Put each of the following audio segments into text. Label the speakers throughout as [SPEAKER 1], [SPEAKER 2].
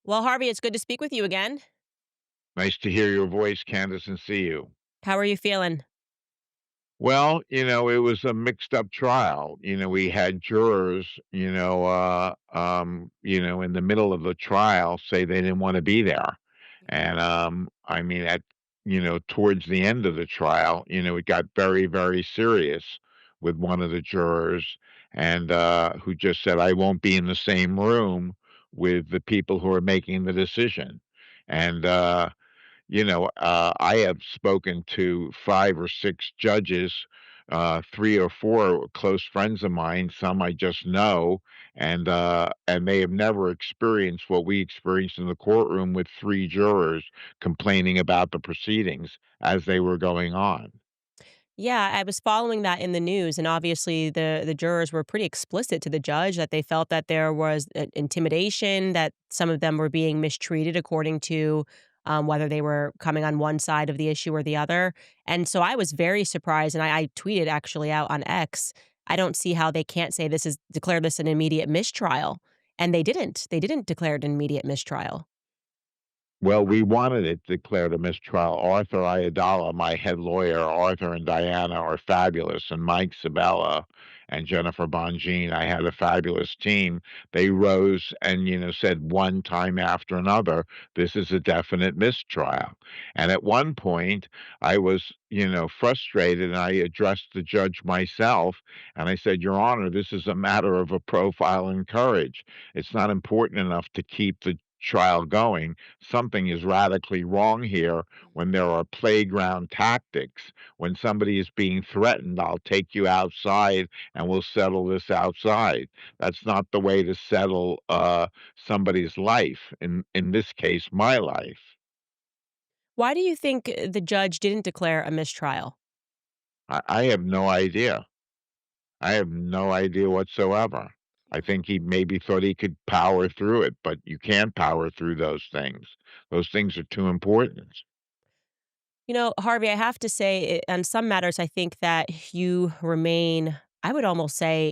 [SPEAKER 1] Well, Harvey, it's good to speak with you again.
[SPEAKER 2] Nice to hear your voice, Candace, and see you.
[SPEAKER 1] How are you feeling?
[SPEAKER 2] Well, it was a mixed up trial. We had jurors, in the middle of the trial say they didn't want to be there. And I mean, towards the end of the trial, it got very, very serious with one of the jurors and who just said, I won't be in the same room with the people who are making the decision. And I have spoken to 5 or 6 judges, 3 or 4 close friends of mine, some I just know, and they have never experienced what we experienced in the courtroom with 3 jurors complaining about the proceedings as they were going on.
[SPEAKER 1] Yeah, I was following that in the news, and obviously the jurors were pretty explicit to the judge that they felt that there was intimidation, that some of them were being mistreated according to whether they were coming on one side of the issue or the other. And so I was very surprised, and I tweeted actually out on X. I don't see how they can't say this is declare this an immediate mistrial, and they didn't. They didn't declare it an immediate mistrial.
[SPEAKER 2] Well, we wanted it declared a mistrial. Arthur Ayadala, my head lawyer, Arthur and Diana are fabulous, and Mike Sabella and Jennifer Bongine. I had a fabulous team. They rose and, said one time after another, this is a definite mistrial. And at one point, I was, frustrated, and I addressed the judge myself, and I said, Your Honor, this is a matter of a profile and courage. It's not important enough to keep the trial going. Something is radically wrong here when there are playground tactics. When somebody is being threatened, I'll take you outside and we'll settle this outside. That's not the way to settle somebody's life. In this case, my life.
[SPEAKER 1] Why do you think the judge didn't declare a mistrial?
[SPEAKER 2] I have no idea. I have no idea whatsoever. I think he maybe thought he could power through it, but you can't power through those things. Those things are too important.
[SPEAKER 1] You know, Harvey, I have to say, on some matters, I think that you remain, I would almost say,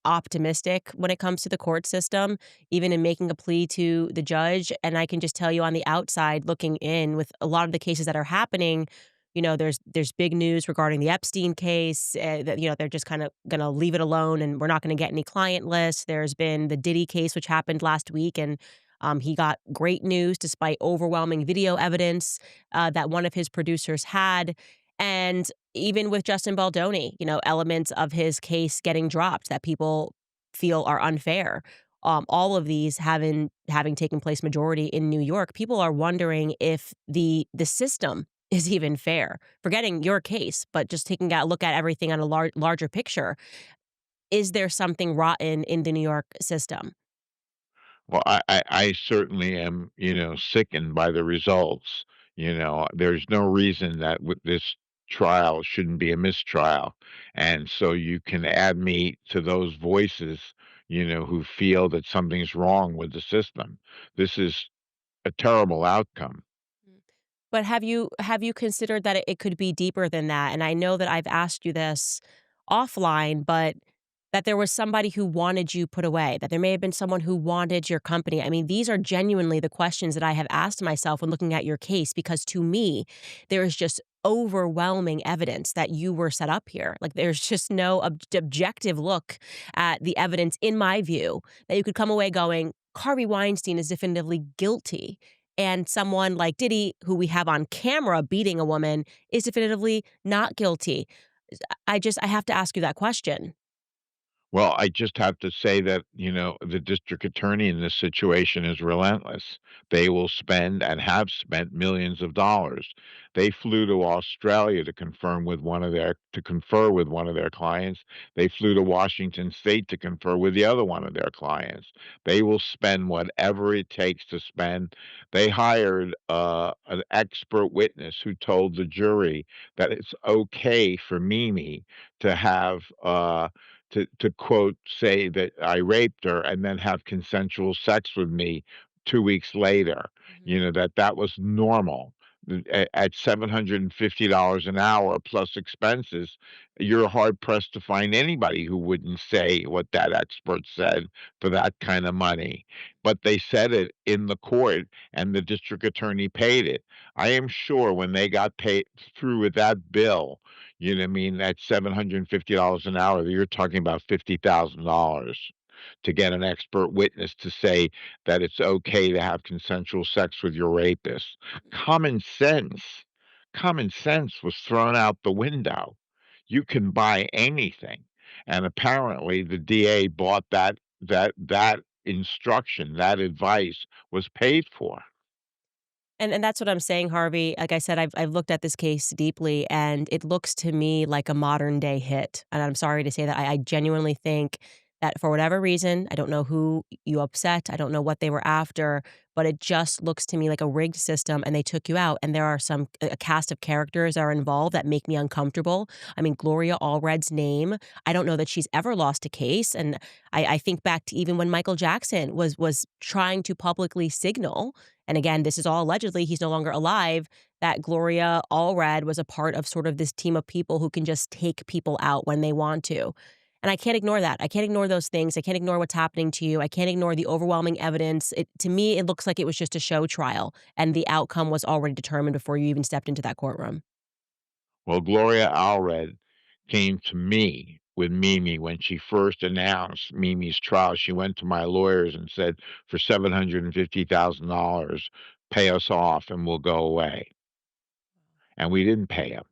[SPEAKER 1] optimistic when it comes to the court system, even in making a plea to the judge. And I can just tell you on the outside, looking in with a lot of the cases that are happening, there's big news regarding the Epstein case. That they're just kind of going to leave it alone, and we're not going to get any client lists. There's been the Diddy case, which happened last week, and he got great news despite overwhelming video evidence that one of his producers had. And even with Justin Baldoni, elements of his case getting dropped that people feel are unfair. All of these having taken place majority in New York, people are wondering if the system is even fair. Forgetting your case, but just taking a look at everything on a larger picture. Is there something rotten in the New York system?
[SPEAKER 2] Well, I certainly am, sickened by the results. There's no reason that with this trial shouldn't be a mistrial. And so you can add me to those voices, who feel that something's wrong with the system. This is a terrible outcome.
[SPEAKER 1] Mm. But have you considered that it could be deeper than that? And I know that I've asked you this offline, but that there was somebody who wanted you put away, that there may have been someone who wanted your company. I mean, these are genuinely the questions that I have asked myself when looking at your case, because to me, there is just overwhelming evidence that you were set up here. Like, there's just no objective look at the evidence, in my view, that you could come away going, Harvey Weinstein is definitively guilty. And someone like Diddy, who we have on camera beating a woman, is definitively not guilty. I have to ask you that question.
[SPEAKER 2] Well, I just have to say that, the district attorney in this situation is relentless. They will spend and have spent millions of dollars. They flew to Australia to confer with one of their clients. They flew to Washington State to confer with the other one of their clients. They will spend whatever it takes to spend. They hired an expert witness who told the jury that it's okay for Mimi to have to quote say that I raped her and then have consensual sex with me 2 weeks later,
[SPEAKER 1] Mhm.
[SPEAKER 2] that was normal. at $750 an hour plus expenses, you're hard pressed to find anybody who wouldn't say what that expert said for that kind of money. But they said it in the court, and the district attorney paid it. I am sure when they got paid through with that bill, you know what I mean, at $750 an hour, you're talking about $50,000 to get an expert witness to say that it's okay to have consensual sex with your rapist. Common sense, common sense was thrown out the window. You can buy anything, and apparently the DA bought that instruction, that advice was paid for.
[SPEAKER 1] And that's what I'm saying, Harvey. Like I said, I've looked at this case deeply, and it looks to me like a modern day hit. And I'm sorry to say that I genuinely think that for whatever reason, I don't know who you upset, I don't know what they were after, but it just looks to me like a rigged system, and they took you out. And there are a cast of characters that are involved that make me uncomfortable. I mean, Gloria Allred's name. I don't know that she's ever lost a case, and I think back to even when Michael Jackson was trying to publicly signal, and again, this is all allegedly, he's no longer alive, that Gloria Allred was a part of sort of this team of people who can just take people out when they want to. And I can't ignore that. I can't ignore those things. I can't ignore what's happening to you. I can't ignore the overwhelming evidence. To me, it looks like it was just a show trial, and the outcome was already determined before you even stepped into that courtroom.
[SPEAKER 2] Well, Gloria Allred came to me with Mimi when she first announced Mimi's trial. She went to my lawyers and said, "For $750,000, pay us off and we'll go away." And we didn't pay him,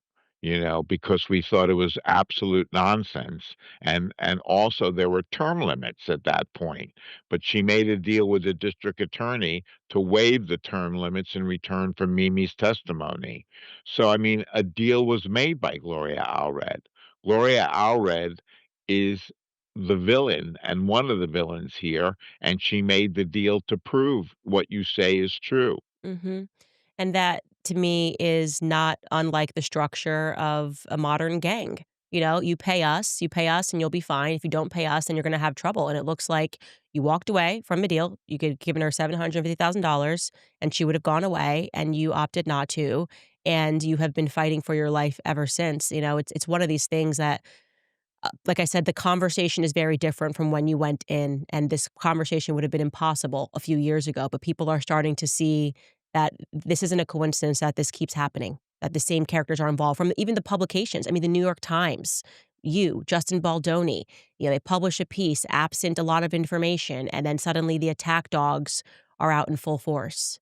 [SPEAKER 2] because we thought it was absolute nonsense. And also there were term limits at that point. But she made a deal with the district attorney to waive the term limits in return for Mimi's testimony. So I mean, a deal was made by Gloria Allred. Gloria Allred is the villain and one of the villains here, and she made the deal to prove what you say is true.
[SPEAKER 1] Mhm. And that, to me, is not unlike the structure of a modern gang. You know, you pay us, and you'll be fine. If you don't pay us, then you're gonna have trouble, and it looks like you walked away from the deal. You could have given her $750,000, and she would have gone away, and you opted not to, and you have been fighting for your life ever since. You know, it's one of these things that like I said, the conversation is very different from when you went in, and this conversation would have been impossible a few years ago, but people are starting to see that this isn't a coincidence that this keeps happening, that the same characters are involved from even the publications. I mean, the New York Times, Justin Baldoni, they publish a piece absent a lot of information, and then suddenly the attack dogs are out in full force.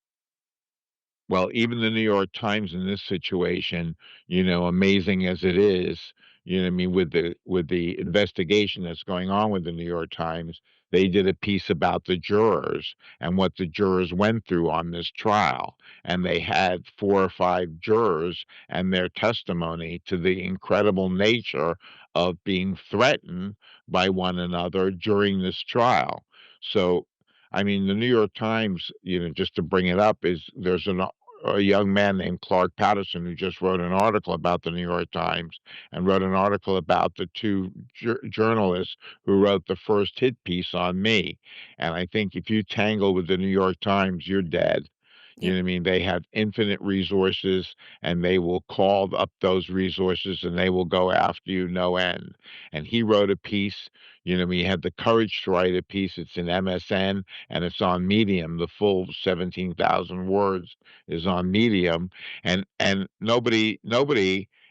[SPEAKER 2] Well, even the New York Times in this situation, amazing as it is, what I mean, with the investigation that's going on with the New York Times, they did a piece about the jurors and what the jurors went through on this trial. And they had 4 or 5 jurors and their testimony to the incredible nature of being threatened by one another during this trial. So I mean, the New York Times, just to bring it up, is there's a young man named Clark Patterson who just wrote an article about the New York Times and wrote an article about the 2 journalists who wrote the first hit piece on me. And I think if you tangle with the New York Times, you're dead. You
[SPEAKER 1] Yep.
[SPEAKER 2] know what I mean? They have infinite resources, and they will call up those resources, and they will go after you no end. And he wrote a piece, he had the courage to write a piece. It's in MSN, and it's on Medium. The full 17,000 words is on Medium, and nobody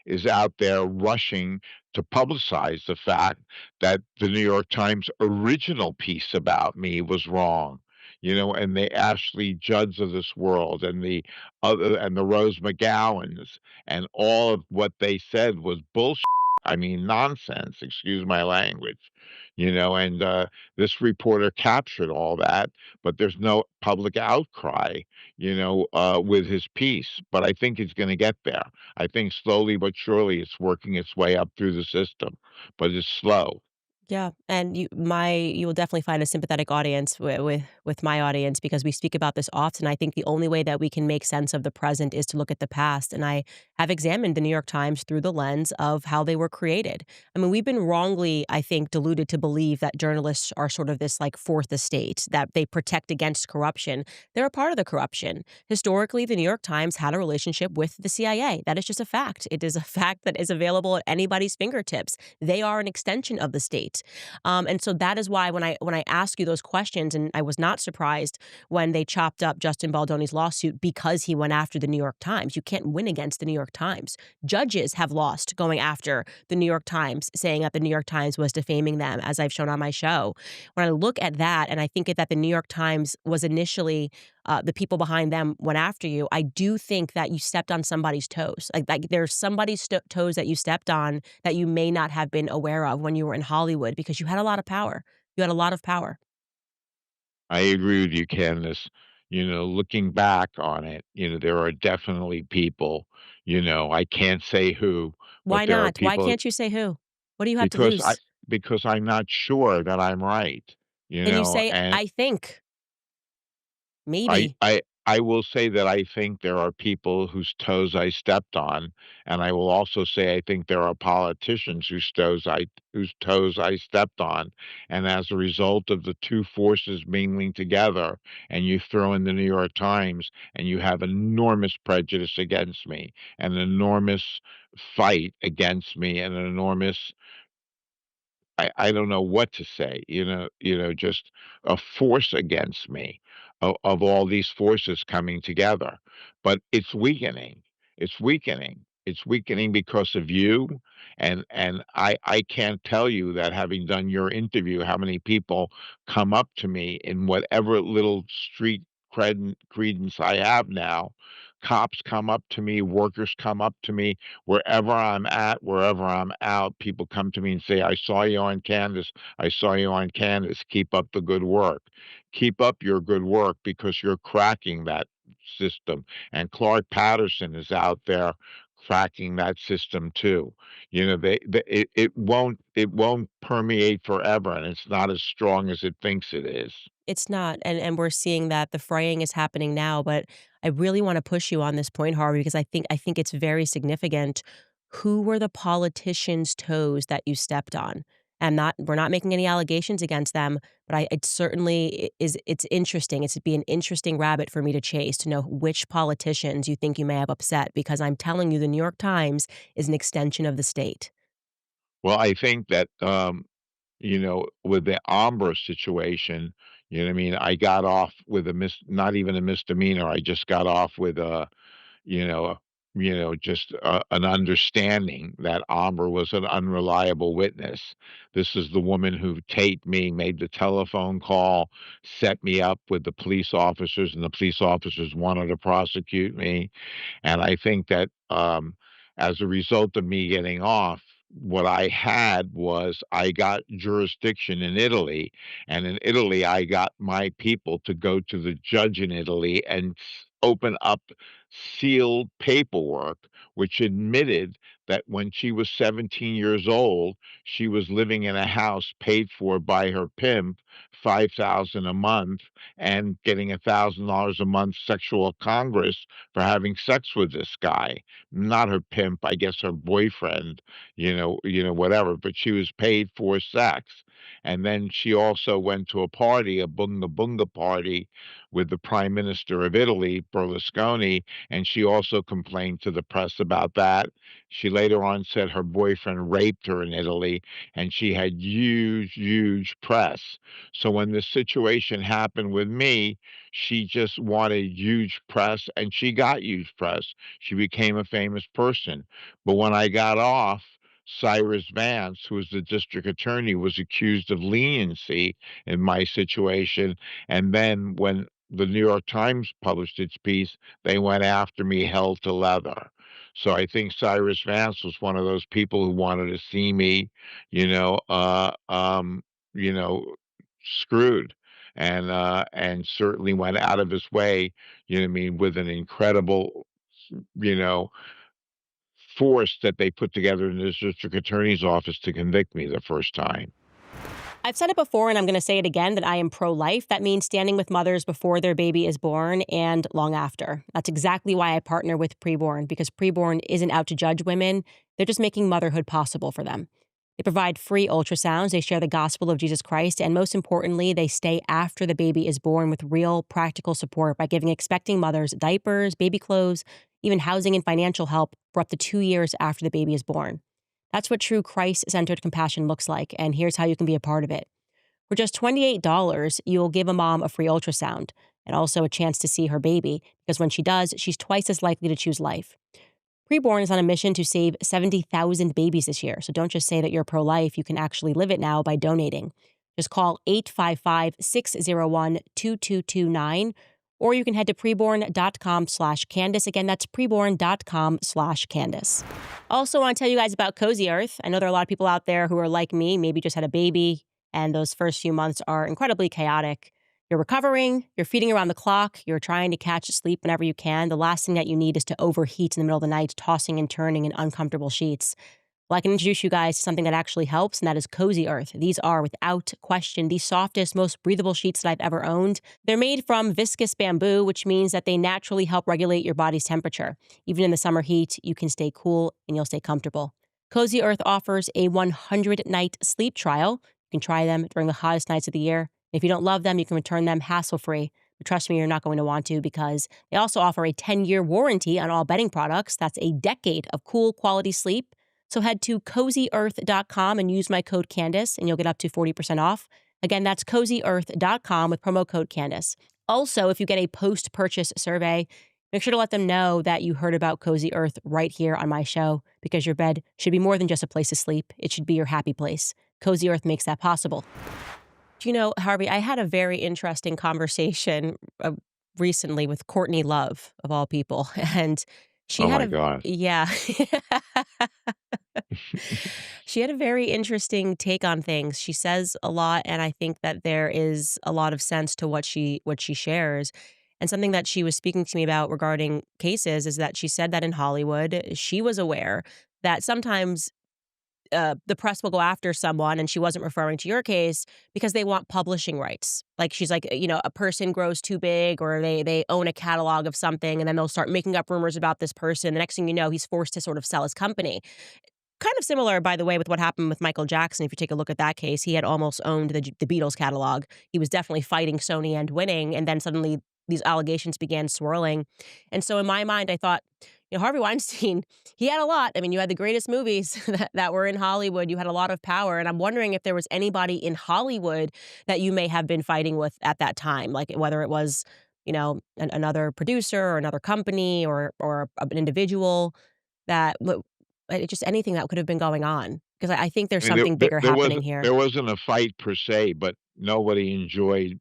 [SPEAKER 2] is out there rushing to publicize the fact that the New York Times original piece about me was wrong. And the Ashley Judds of this world and the Rose McGowans, and all of what they said was bullshit. I mean, nonsense, excuse my language. And this reporter captured all that, but there's no public outcry, with his piece. But I think it's going to get there. I think slowly but surely it's working its way up through the system, but it's slow.
[SPEAKER 1] Yeah, and you will definitely find a sympathetic audience with my audience because we speak about this often. I think the only way that we can make sense of the present is to look at the past, and I have examined the New York Times through the lens of how they were created. I mean, we've been wrongly, I think, deluded to believe that journalists are sort of this like fourth estate, that they protect against corruption. They're a part of the corruption. Historically, the New York Times had a relationship with the CIA. That is just a fact. It is a fact that is available at anybody's fingertips. They are an extension of the state. And so that is why when I ask you those questions, and I was not surprised when they chopped up Justin Baldoni's lawsuit because he went after the New York Times. You can't win against the New York Times. Judges have lost going after the New York Times, saying that the New York Times was defaming them, as I've shown on my show. When I look at that, and I think that the New York Times was initially the people behind them went after you, I do think that you stepped on somebody's toes. Like there's somebody's toes that you stepped on that you may not have been aware of when you were in Hollywood because you had a lot of power. You had a lot of power.
[SPEAKER 2] I agree with you, Candace. Looking back on it, there are definitely people, I can't say who, but
[SPEAKER 1] Why
[SPEAKER 2] there are
[SPEAKER 1] not? Why
[SPEAKER 2] people
[SPEAKER 1] can't you say who? What do you have to
[SPEAKER 2] because I
[SPEAKER 1] lose?
[SPEAKER 2] because I'm not sure that I'm right,
[SPEAKER 1] Then you say,
[SPEAKER 2] and
[SPEAKER 1] I think,
[SPEAKER 2] I
[SPEAKER 1] maybe.
[SPEAKER 2] I I will say that I think there are people whose toes I stepped on, and I will also say I think there are politicians whose toes I stepped on, and as a result of the 2 forces mingling together, and you throw in the New York Times, and you have enormous prejudice against me, an enormous fight against me, and an enormous I don't know what to say, just a force against me of all these forces coming together. But it's weakening. It's weakening. It's weakening because of you. And I can't tell you that having done your interview, how many people come up to me in whatever little street credence I have now. Cops come up to me, workers come up to me, wherever I'm at, wherever I'm out, people come to me and say, I saw you on Candace. I saw you on Candace. Keep up the good work. Keep up your good work because you're cracking that system. And Clark Patterson is out there cracking that system too. It won't permeate forever, and it's not as strong as it thinks it is.
[SPEAKER 1] It's not, and we're seeing that the fraying is happening now, but I really wanna push you on this point, Harvey, because I think it's very significant. Who were the politicians' toes that you stepped on? And not we're not making any allegations against them, but it certainly it's interesting. It'd be an interesting rabbit for me to chase to know which politicians you think you may have upset because I'm telling you the New York Times is an extension of the state.
[SPEAKER 2] Well, I think that with the Ambra situation, what I mean? I got off with not even a misdemeanor. I just got off with you know, just an understanding that Amber was an unreliable witness. This is the woman who taped me, made the telephone call, set me up with the police officers, and the police officers wanted to prosecute me. And I think that, as a result of me getting off, what I had was I got jurisdiction in Italy, and in Italy, I got my people to go to the judge in Italy and open up sealed paperwork, which admitted that when she was 17 years old, she was living in a house paid for by her pimp, 5,000 a month, and getting $1,000 a month sexual congress for having sex with this guy. Not her pimp, I guess her boyfriend, whatever, but she was paid for sex. And then she also went to a party, a bunga bunga party with the Prime Minister of Italy, Berlusconi, and she also complained to the press about that. She later on said her boyfriend raped her in Italy, and she had huge, huge press. So when this situation happened with me, she just wanted huge press, and she got huge press. She became a famous person. But when I got off, Cyrus Vance, who was the district attorney, was accused of leniency in my situation. And then when the New York Times published its piece, they went after me hell to leather. So I think Cyrus Vance was one of those people who wanted to see me, you know, uh, um, you know, screwed, and certainly went out of his way, what I mean, with an incredible, you know, force that they put together in the district attorney's office to convict me the first time.
[SPEAKER 1] I've said it before and I'm going to say it again that I am pro life. That means standing with mothers before their baby is born and long after. That's exactly why I partner with Preborn, because Preborn isn't out to judge women. They're just making motherhood possible for them. They provide free ultrasounds, they share the gospel of Jesus Christ, and most importantly, they stay after the baby is born with real practical support by giving expecting mothers diapers, baby clothes, even housing and financial help for up to 2 years after the baby is born. That's what true Christ centered compassion looks like, and here's how you can be a part of it. For just $28, you'll give a mom a free ultrasound and also a chance to see her baby, because when she does, she's twice as likely to choose life. Preborn is on a mission to save 70,000 babies this year, so don't just say that you're pro life, you can actually live it now by donating. Just call 855-601-2229, or you can head to preborn.com/Candace. Again, that's preborn.com/Candace. Also, want to tell you guys about Cozy Earth. I know there are a lot of people out there who are like me, maybe just had a baby, and those first few months are incredibly chaotic. You're recovering, you're feeding around the clock, you're trying to catch sleep whenever you can. The last thing that you need is to overheat in the middle of the night, tossing and turning in uncomfortable sheets. Well, I can introduce you guys to something that actually helps, and that is Cozy Earth. These are, without question, the softest, most breathable sheets that I've ever owned. They're made from viscous bamboo, which means that they naturally help regulate your body's temperature. Even in the summer heat, you can stay cool and you'll stay comfortable. Cozy Earth offers a 100-night sleep trial. You can try them during the hottest nights of the year. If you don't love them, you can return them hassle-free. But trust me, you're not going to want to, because they also offer a 10-year warranty on all bedding products. That's a decade of cool quality sleep. So head to cozyearth.com and use my code Candace, and you'll get up to 40% off. Again, that's cozyearth.com with promo code Candace. Also, if you get a post-purchase survey, make sure to let them know that you heard about Cozy Earth right here on my show, because your bed should be more than just a place to sleep. It should be your happy place. Cozy Earth makes that possible. Do you know, Harvey, I had a very interesting conversation recently with Courtney Love, of all people. And she
[SPEAKER 2] Oh
[SPEAKER 1] had
[SPEAKER 2] my
[SPEAKER 1] a,
[SPEAKER 2] god.
[SPEAKER 1] yeah. She had a very interesting take on things. She says a lot, and I think that there is a lot of sense to what she shares. And something that she was speaking to me about regarding cases is that she said that in Hollywood, she was aware that sometimes the press will go after someone, and she wasn't referring to your case, because they want publishing rights. Like, she's like, a person grows too big, or they own a catalog of something, and then they'll start making up rumors about this person. The next thing you know, he's forced to sort of sell his company. Kind of similar, by the way, with what happened with Michael Jackson. If you take a look at that case, he had almost owned the Beatles catalog. He was definitely fighting Sony and winning, and then suddenly these allegations began swirling. And so in my mind, I thought, Harvey Weinstein, he had a lot. I mean, you had the greatest movies that were in Hollywood. You had a lot of power. And I'm wondering if there was anybody in Hollywood that you may have been fighting with at that time, like whether it was, another producer or another company, or an individual that just anything that could have been going on, because I think there's
[SPEAKER 2] I mean,
[SPEAKER 1] something bigger happening here.
[SPEAKER 2] there wasn't a fight per se, but nobody enjoyed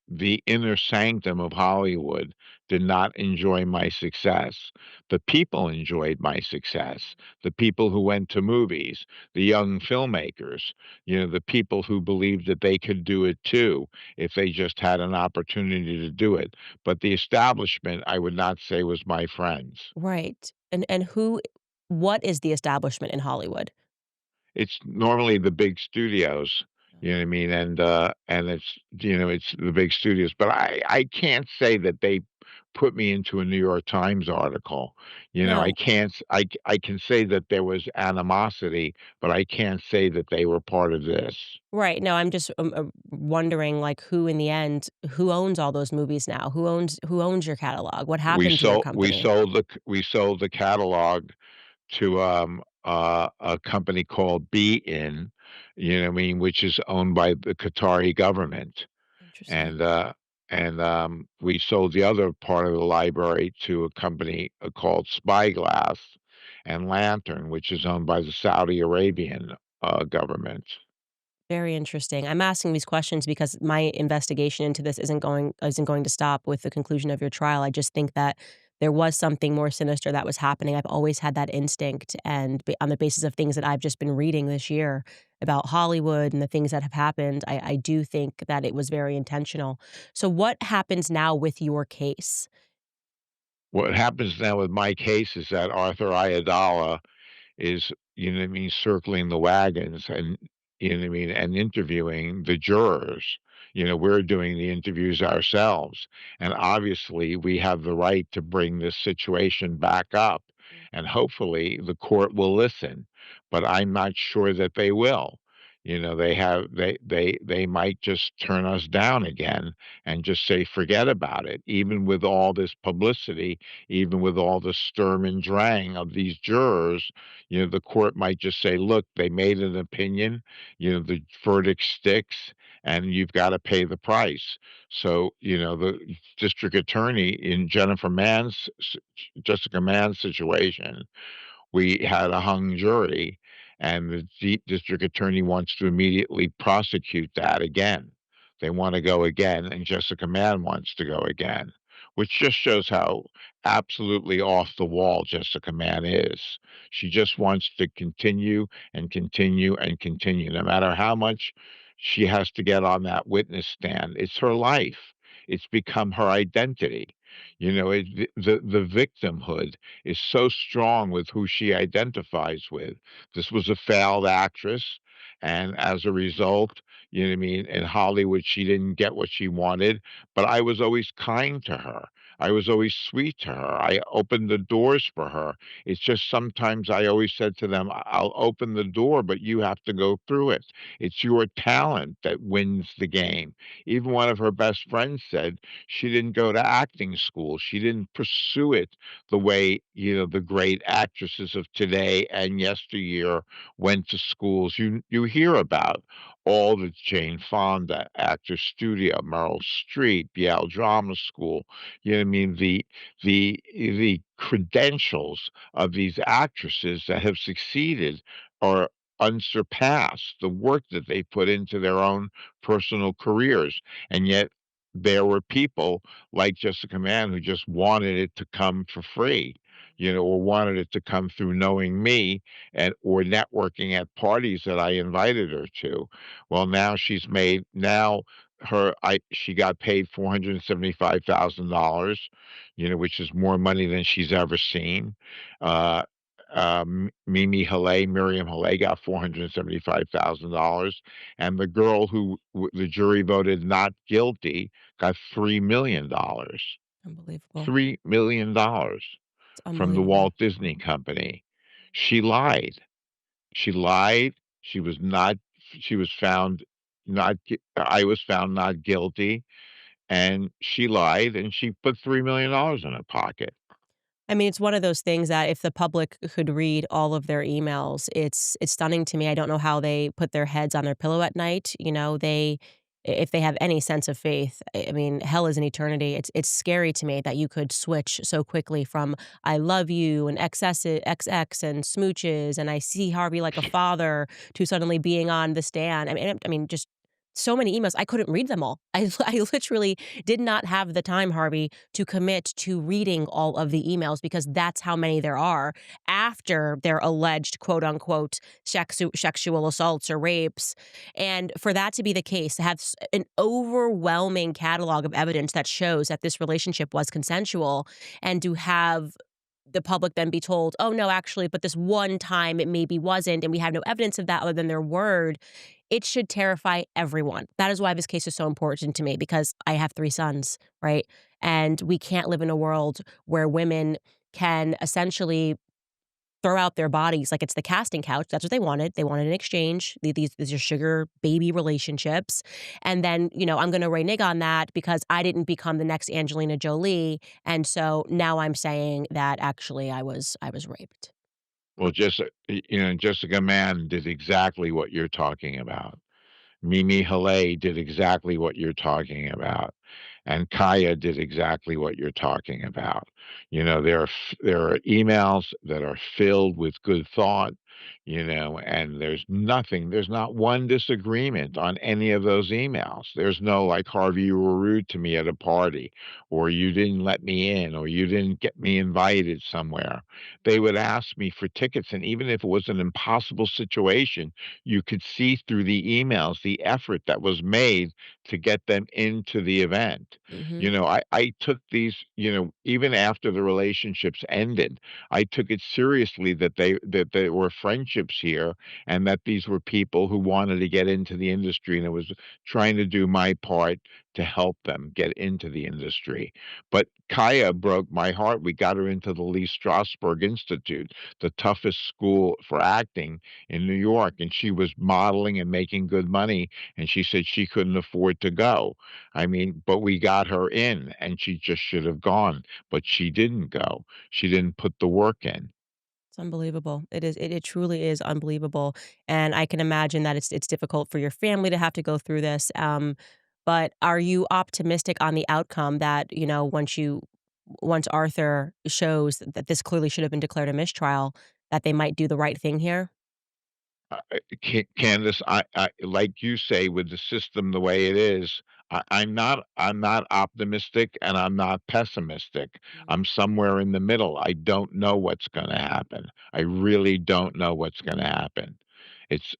[SPEAKER 2] the inner sanctum of Hollywood did not enjoy my success. The people enjoyed my success. The people who went to movies, the young filmmakers, the people who believed that they could do it too if they just had an opportunity to do it. But the establishment, I would not say, was my friends.
[SPEAKER 1] Right. And what is the establishment in Hollywood?
[SPEAKER 2] It's normally the big studios, you know what I mean, and it's the big studios, but I can't say that they put me into a New York Times article, I
[SPEAKER 1] No.
[SPEAKER 2] can't s I can say that there was animosity, but I can't say that they were part of this.
[SPEAKER 1] Right. No, I'm just wondering, like, who in the end, who owns all those movies now? Who owns your catalog? What happened to your company?
[SPEAKER 2] We sold the catalog to, a company called Be-In, you know what I mean, which is owned by the Qatari government,
[SPEAKER 1] Interesting.
[SPEAKER 2] and, we sold the other part of the library to a company, called Spyglass and Lantern, which is owned by the Saudi Arabian, government.
[SPEAKER 1] Very interesting. I'm asking these questions because my investigation into this isn't going to stop with the conclusion of your trial. I just think that there was something more sinister that was happening. I've always had that instinct, and on the basis of things that I've just been reading this year about Hollywood and the things that have happened, I do think that it was very intentional. So, what happens now with your case?
[SPEAKER 2] What happens now with my case is that Arthur Ayadala is, you know what I mean, circling the wagons, and you know what I mean, and interviewing the jurors. We're doing the interviews ourselves. And obviously, we have the right to bring this situation back up. And hopefully, the court will listen. But I'm not sure that they will. They might just turn us down again and just say forget about it. Even with all this publicity, even with all the sturm and drang of these jurors, the court might just say, look, they made an opinion, the verdict sticks, and you've got to pay the price. So, the district attorney in Jessica Mann's situation, we had a hung jury, and the district attorney wants to immediately prosecute that again. They want to go again, and Jessica Mann wants to go again, which just shows how absolutely off the wall Jessica Mann is. She just wants to continue and continue and continue, no matter how much she has to get on that witness stand. It's her life. It's become her identity. The victimhood is so strong with who she identifies with. This was a failed actress, and as a result, you know what I mean, in Hollywood, she didn't get what she wanted, but I was always kind to her. I was always sweet to her. I opened the doors for her. It's just sometimes I always said to them, I'll open the door, but you have to go through it. It's your talent that wins the game. Even one of her best friends said she didn't go to acting school. She didn't pursue it the way, the great actresses of today and yesteryear went to schools. You hear about all the Jane Fonda Actor Studio, Meryl Streep, Yale Drama School. You know what I mean? The credentials of these actresses that have succeeded are unsurpassed. The work that they put into their own personal careers, and yet there were people like Jessica Mann who just wanted it to come for free, or wanted it to come through knowing me and or networking at parties that I invited her to. Well, now she got paid $475,000, which is more money than she's ever seen. Uh, Miriam Haley got $475,000, and the girl who the jury voted not guilty got $3 million.
[SPEAKER 1] Unbelievable.
[SPEAKER 2] $3 million
[SPEAKER 1] It's
[SPEAKER 2] from the
[SPEAKER 1] unbelievable.
[SPEAKER 2] Walt Disney Company. She lied. She lied. She was not. She was found not. I was found not guilty, and she lied, and she put $3 million in her pocket.
[SPEAKER 1] I mean, it's one of those things that if the public could read all of their emails, it's stunning to me. I don't know how they put their heads on their pillow at night. If they have any sense of faith, I mean, hell is an eternity. It's scary to me that you could switch so quickly from "I love you" and XX and smooches, and "I see Harvey like a father" to suddenly being on the stand. I mean, just so many emails. I couldn't read them all. I literally did not have the time, Harvey, to commit to reading all of the emails because that's how many there are after their alleged quote unquote sexual assaults or rapes. And for that to be the case, to have an overwhelming catalog of evidence that shows that this relationship was consensual, and to have the public then be told, oh, no, actually, but this one time it maybe wasn't, and we have no evidence of that other than their word, it should terrify everyone. That is why this case is so important to me because I have 3 sons, right? And we can't live in a world where women can essentially throw out their bodies like it's the casting couch. That's what they wanted. They wanted an exchange. These are sugar baby relationships. And then, I'm gonna renege on that because I didn't become the next Angelina Jolie. And so now I'm saying that actually I was raped.
[SPEAKER 2] Well, Jessica Mann did exactly what you're talking about. Mimi Haley did exactly what you're talking about, and Kaya did exactly what you're talking about. There are emails that are filled with good thought, and there's not one disagreement on any of those emails. There's no like, Harvey, you were rude to me at a party, or you didn't let me in, or you didn't get me invited somewhere. They would ask me for tickets, and even if it was an impossible situation, you could see through the emails the effort that was made to get them into the event.
[SPEAKER 1] Mhm.
[SPEAKER 2] I took these, even after the relationships ended, I took it seriously that they were friendships here, and that these were people who wanted to get into the industry, and I was trying to do my part to help them get into the industry. But Kaya broke my heart. We got her into the Lee Strasberg Institute, the toughest school for acting in New York, and she was modeling and making good money, and she said she couldn't afford to go. I mean, but we got her in, and she just should have gone, but she didn't go. She didn't put the work in.
[SPEAKER 1] It's unbelievable. It truly is unbelievable, and I can imagine that it's difficult for your family to have to go through this, but are you optimistic on the outcome that, once Arthur shows that this clearly should have been declared a mistrial, that they might do the right thing here?
[SPEAKER 2] Candace, I like you say, with the system the way it is, I'm not optimistic and I'm not pessimistic.
[SPEAKER 1] Mm,
[SPEAKER 2] I'm somewhere in the middle. I don't know what's going to happen. I really don't know what's going to happen. It's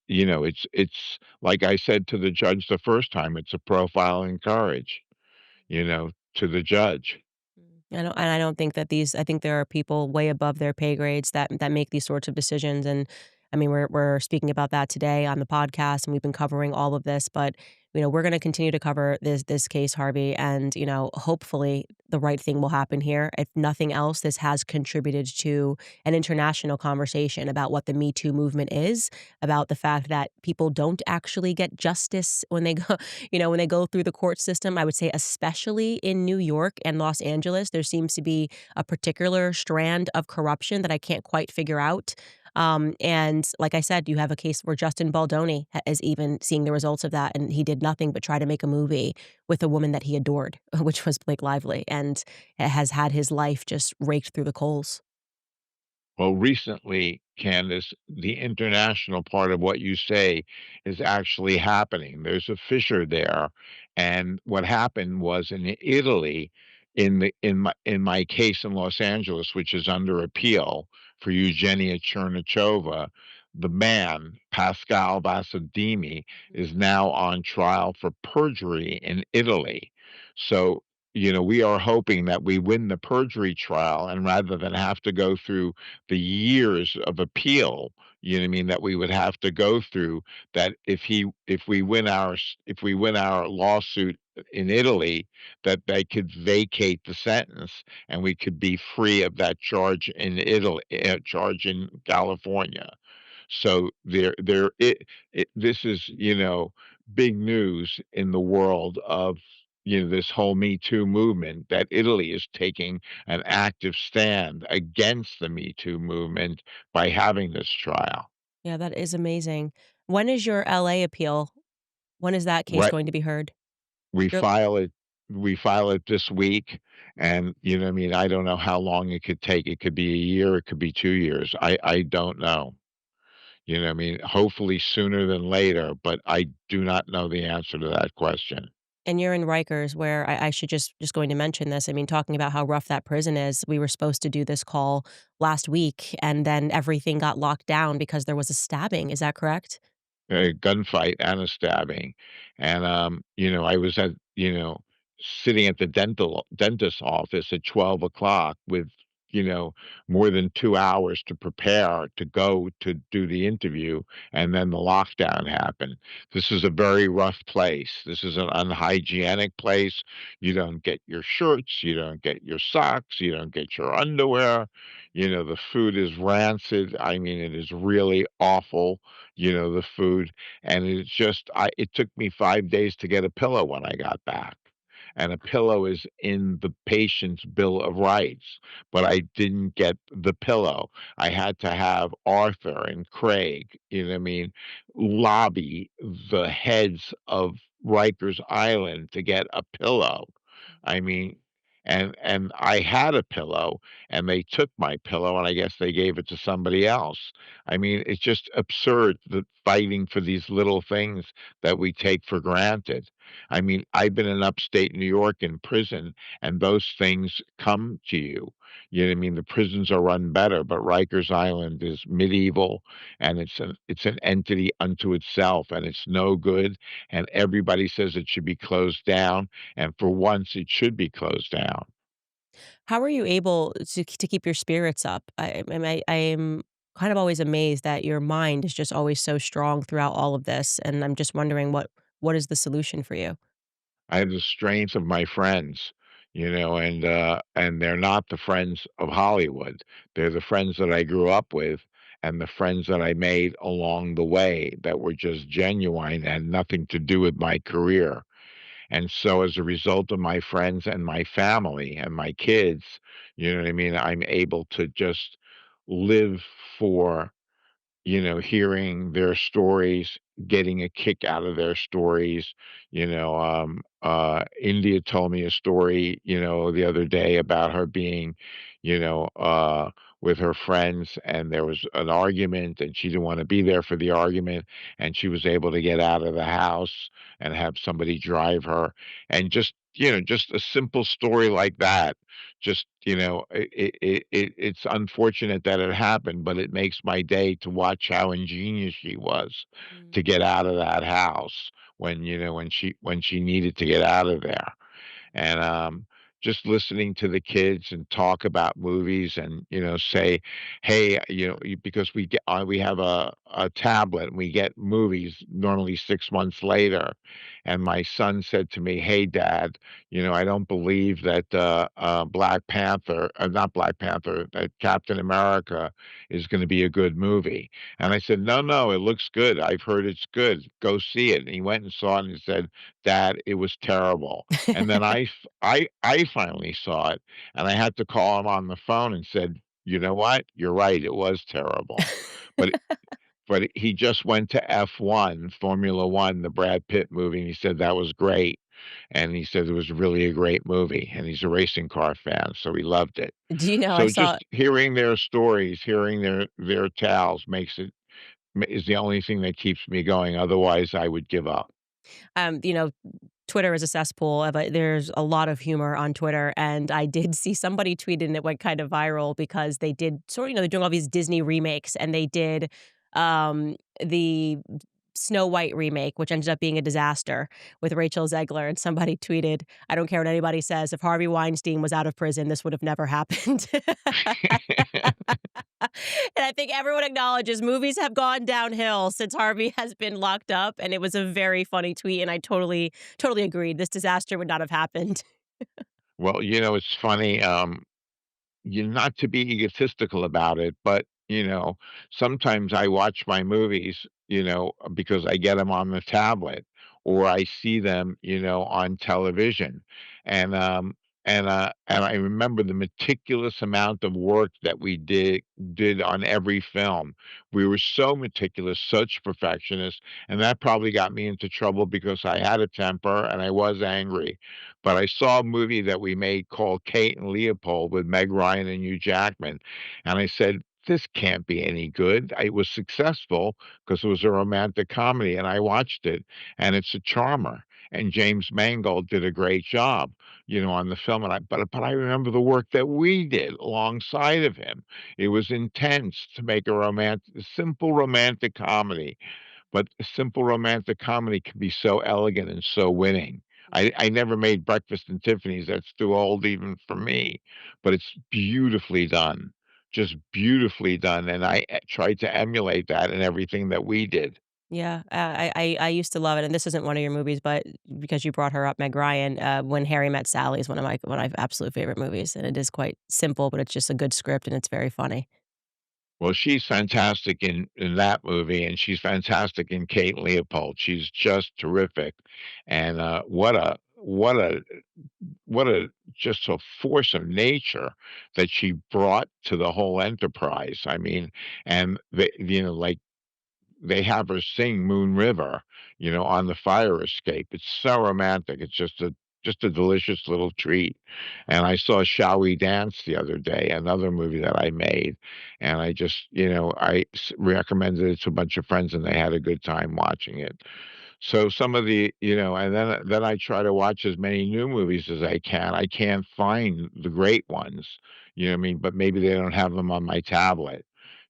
[SPEAKER 2] like I said to the judge the first time. It's a profile in courage, to the judge.
[SPEAKER 1] I don't think that these I think there are people way above their pay grades that make these sorts of decisions, and, I mean, we're speaking about that today on the podcast, and we've been covering all of this, but, we're gonna continue to cover this case, Harvey, and, hopefully, the right thing will happen here. If nothing else, this has contributed to an international conversation about what the Me Too movement is, about the fact that people don't actually get justice when they go when they go through the court system. I would say especially in New York and Los Angeles, there seems to be a particular strand of corruption that I can't quite figure out. And like I said, you have a case where Justin Baldoni is even seeing the results of that, and he did nothing but try to make a movie with a woman that he adored, which was Blake Lively, and has had his life just raked through the coals.
[SPEAKER 2] Well, recently, Candace, the international part of what you say is actually happening. There's a fissure there, and what happened was in Italy, in my case in Los Angeles, which is under appeal for Eugenia Chernachova, the man Pascal Basadimi is now on trial for perjury in Italy. So we are hoping that we win the perjury trial, and rather than have to go through the years of appeal, you know what I mean, that we would have to go through, that if we win our lawsuit in Italy, that they could vacate the sentence and we could be free of that charge in California. So this is, big news in the world of, this whole Me Too movement, that Italy is taking an active stand against the Me Too movement by having this trial.
[SPEAKER 1] Yeah, that is amazing. When is your LA appeal? When is that case
[SPEAKER 2] Right,
[SPEAKER 1] going to be heard?
[SPEAKER 2] we
[SPEAKER 1] Your
[SPEAKER 2] file it we file it this week, and, what I mean, I don't know how long it could take. It could be a year, it could be 2 years. I don't know. What I mean? Hopefully sooner than later, but I do not know the answer to that question.
[SPEAKER 1] And you're in Rikers, where I should just going to mention this. I mean, talking about how rough that prison is, we were supposed to do this call last week, and then everything got locked down because there was a stabbing. Is that correct?
[SPEAKER 2] A gunfight and a stabbing. And, I was sitting at the dentist's office at 12 o'clock with, you know, more than 2 hours to prepare to go to do the interview, and then the lockdown happened. This is a very rough place. This is an unhygienic place. You don't get your shirts, you don't get your socks, you don't get your underwear. The food is rancid. I mean, it is really awful, the food. And it took me 5 days to get a pillow when I got back. And a pillow is in the patient's bill of rights, but I didn't get the pillow. I had to have Arthur and Craig, I mean, lobby the heads of Rikers Island to get a pillow. I mean, and I had a pillow, and they took my pillow, and I guess they gave it to somebody else. I mean, it's just absurd, the fighting for these little things that we take for granted. I mean, I've been in upstate New York in prison, and those things come to you. You know what I mean? The prisons are run better, but Rikers Island is medieval, and it's an entity unto itself, and it's no good. And everybody says it should be closed down, and for once, it should be closed down.
[SPEAKER 1] How are you able to keep your spirits up? I am kind of always amazed that your mind is just always so strong throughout all of this, and I'm just wondering what is the solution for you?
[SPEAKER 2] I have the strength of my friends, and they're not the friends of Hollywood. They're the friends that I grew up with and the friends that I made along the way that were just genuine and nothing to do with my career. And so as a result of my friends and my family and my kids, you know what I mean, I'm able to just live for hearing their stories, getting a kick out of their stories. India told me a story, the other day about her being, you know, uh, with her friends, and there was an argument, and she didn't want to be there for the argument, and she was able to get out of the house and have somebody drive her, and just a simple story like that. Just it's unfortunate that it happened, but it makes my day to watch how ingenious she was
[SPEAKER 1] Mm,
[SPEAKER 2] to get out of that house when she needed to get out of there. And just listening to the kids and talk about movies and say, hey, because we have a tablet and we get movies normally 6 months later. And my son said to me, hey dad, I don't believe that Black Panther, not Black Panther, that Captain America is going to be a good movie. And I said, no, no, it looks good. I've heard it's good, go see it. And he went and saw it and he said, dad, it was terrible. And then I finally saw it, and I had to call him on the phone and said, "You know what? You're right, it was terrible." But but he just went to F1, Formula 1, the Brad Pitt movie, and he said that was great, and he said it was really a great movie, and he's a racing car fan, so he loved it.
[SPEAKER 1] Do you know I
[SPEAKER 2] So
[SPEAKER 1] saw
[SPEAKER 2] just hearing their stories, hearing their tales makes it is the only thing that keeps me going, otherwise I would give up.
[SPEAKER 1] you know, Twitter is a cesspool of there's a lot of humor on Twitter, and I did see somebody tweeted and it went kind of viral because they did sort of, they're doing all these Disney remakes, and they did the Snow White remake, which ended up being a disaster with Rachel Zegler. And somebody tweeted, I don't care what anybody says, if Harvey Weinstein was out of prison, this would have never happened. And I think everyone acknowledges movies have gone downhill since Harvey has been locked up. And it was a very funny tweet. And I totally agreed. This disaster would not have happened.
[SPEAKER 2] Well, it's funny, not to be egotistical about it, but sometimes I watch my movies, because I get them on the tablet or I see them, on television, and and I remember the meticulous amount of work that we did on every film. We were so meticulous, such perfectionists, and that probably got me into trouble because I had a temper and I was angry. But I saw a movie that we made called Kate and Leopold with Meg Ryan and Hugh Jackman, and I said, "This can't be any good." It was successful because it was a romantic comedy, and I watched it, and it's a charmer. And James Mangold did a great job, on the film. And but I remember the work that we did alongside of him. It was intense to make a simple romantic comedy, but a simple romantic comedy can be so elegant and so winning. I never made Breakfast and Tiffany's, that's too old even for me, but it's beautifully done, just beautifully done, and I tried to emulate that in everything that we did.
[SPEAKER 1] Yeah, I used to love it, and this isn't one of your movies, but because you brought her up, Meg Ryan, When Harry Met Sally is one of my absolute favorite movies, and it is quite simple, but it's just a good script and it's very funny.
[SPEAKER 2] Well, she's fantastic in that movie, and she's fantastic in Kate Leopold. She's just terrific, and, what a just a force of nature that she brought to the whole enterprise. I mean, and like they have her sing Moon River, on the fire escape. It's so romantic. It's just a delicious little treat. And I saw Shall We Dance the other day, another movie that I made, and I just, recommended it to a bunch of friends, and they had a good time watching it. So some of and then I try to watch as many new movies as I can. I can't find the great ones, you know what I mean? But maybe they don't have them on my tablet,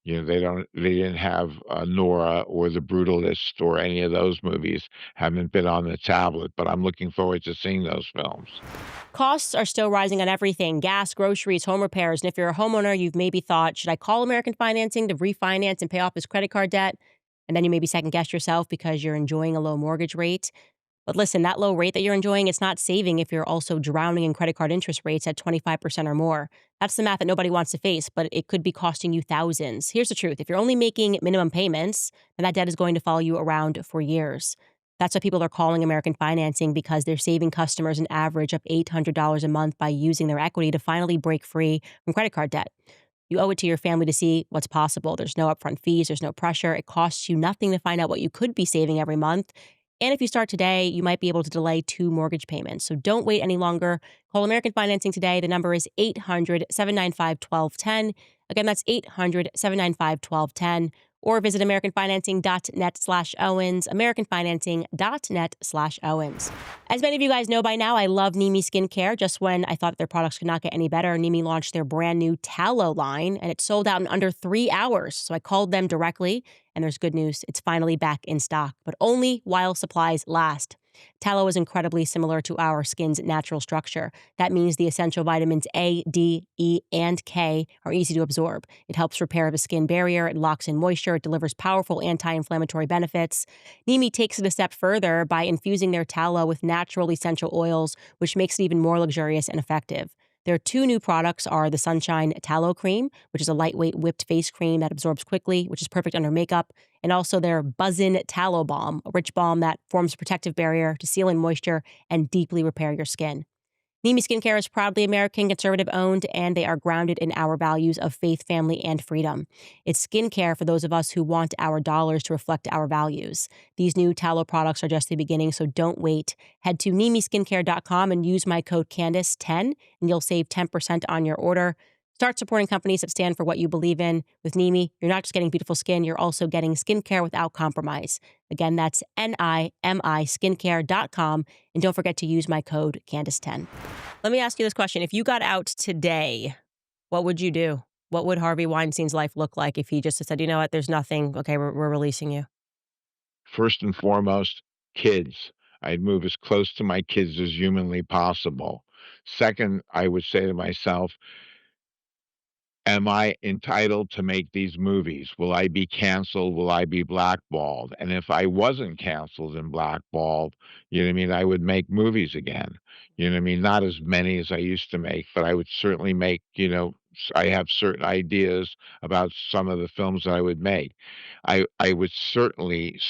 [SPEAKER 2] They didn't have, Nora or The Brutalist or any of those movies, haven't been on the tablet, but I'm looking forward to seeing those films.
[SPEAKER 1] Costs are still rising on everything: gas, groceries, home repairs. And if you're a homeowner, you've maybe thought, should I call American Financing to refinance and pay off this credit card debt? And then you maybe second guess yourself because you're enjoying a low mortgage rate. But listen, that low rate that you're enjoying, it's not saving if you're also drowning in credit card interest rates at 25% or more. That's the math that nobody wants to face, but it could be costing you thousands. Here's the truth: if you're only making minimum payments, then that debt is going to follow you around for years. That's why people are calling American Financing, because they're saving customers an average of $800 a month by using their equity to finally break free from credit card debt. You owe it to your family to see what's possible. There's no upfront fees, there's no pressure. It costs you nothing to find out what you could be saving every month. And if you start today, you might be able to delay 2 mortgage payments. So don't wait any longer. Call American Financing today. The number is 800-795-1210. Again, that's 800-795-1210. Or visit americanfinancing.net/Owens, americanfinancing.net/Owens. As many of you guys know by now, I love Nimi Skincare. Just when I thought their products could not get any better, Nimi launched their brand new tallow line, and it sold out in under 3 hours. So I called them directly, and there's good news. It's finally back in stock, but only while supplies last. Tallow is incredibly similar to our skin's natural structure. That means the essential vitamins A, D, E, and K are easy to absorb. It helps repair the skin barrier, it locks in moisture, it delivers powerful anti-inflammatory benefits. Nimi takes it a step further by infusing their tallow with natural essential oils, which makes it even more luxurious and effective. Their two new products are the Sunshine Tallow Cream, which is a lightweight whipped face cream that absorbs quickly, which is perfect under makeup, and also their Buzzin' Tallow Balm, a rich balm that forms a protective barrier to seal in moisture and deeply repair your skin. Nimi Skincare is proudly American, conservative owned, and they are grounded in our values of faith, family, and freedom. It's skincare for those of us who want our dollars to reflect our values. These new tallow products are just the beginning, so don't wait. Head to nimiskincare.com and use my code Candace10, and you'll save 10% on your order. Start supporting companies that stand for what you believe in. With Nimi, you're not just getting beautiful skin, you're also getting skincare without compromise. Again, that's NIMI skincare.com. And don't forget to use my code Candace10. Let me ask you this question. If you got out today, what would you do? What would Harvey Weinstein's life look like if he just said, you know what, there's nothing. Okay, we're releasing you?
[SPEAKER 2] First and foremost, kids. I'd move as close to my kids as humanly possible. Second, I would say to myself, am I entitled to make these movies? Will I be canceled? Will I be blackballed? And if I wasn't canceled and blackballed, you know what I mean, I would make movies again. You know what I mean? Not as many as I used to make, but I would certainly make, I have certain ideas about some of the films that I would make. I would certainly